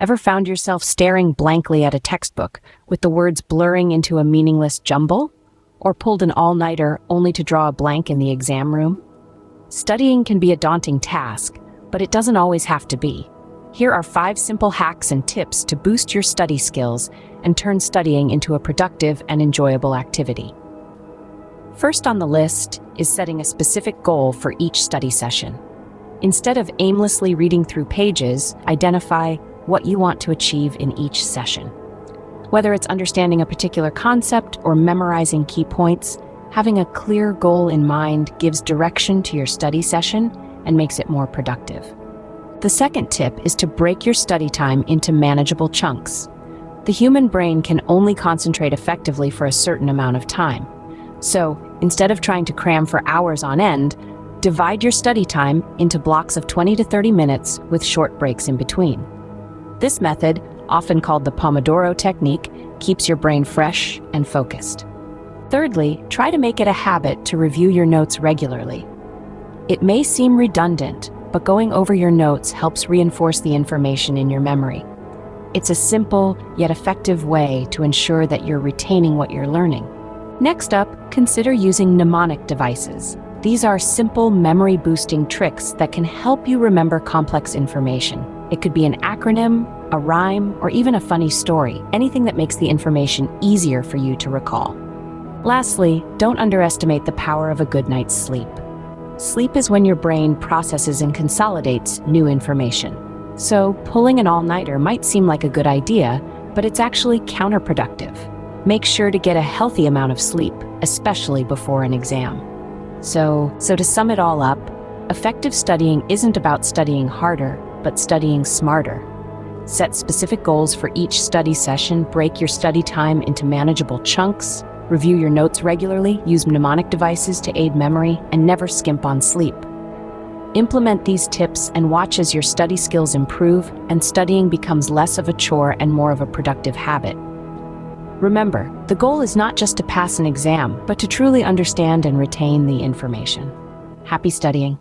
Ever found yourself staring blankly at a textbook with the words blurring into a meaningless jumble? Or pulled an all-nighter only to draw a blank in the exam room? Studying can be a daunting task, but it doesn't always have to be. Here are 5 simple hacks and tips to boost your study skills and turn studying into a productive and enjoyable activity. First on the list is setting a specific goal for each study session. Instead of aimlessly reading through pages, identify what you want to achieve in each session. Whether it's understanding a particular concept or memorizing key points, having a clear goal in mind gives direction to your study session and makes it more productive. The second tip is to break your study time into manageable chunks. The human brain can only concentrate effectively for a certain amount of time. So, instead of trying to cram for hours on end, divide your study time into blocks of 20 to 30 minutes with short breaks in between. This method, often called the Pomodoro technique, keeps your brain fresh and focused. Thirdly, try to make it a habit to review your notes regularly. It may seem redundant, but going over your notes helps reinforce the information in your memory. It's a simple yet effective way to ensure that you're retaining what you're learning. Next up, consider using mnemonic devices. These are simple memory-boosting tricks that can help you remember complex information. It could be an acronym, a rhyme, or even a funny story, anything that makes the information easier for you to recall. Lastly, don't underestimate the power of a good night's sleep. Sleep is when your brain processes and consolidates new information. So, pulling an all-nighter might seem like a good idea, but it's actually counterproductive. Make sure to get a healthy amount of sleep, especially before an exam. So to sum it all up, effective studying isn't about studying harder, but studying smarter. Set specific goals for each study session, break your study time into manageable chunks, review your notes regularly, use mnemonic devices to aid memory, and never skimp on sleep. Implement these tips and watch as your study skills improve and studying becomes less of a chore and more of a productive habit. Remember, the goal is not just to pass an exam, but to truly understand and retain the information. Happy studying!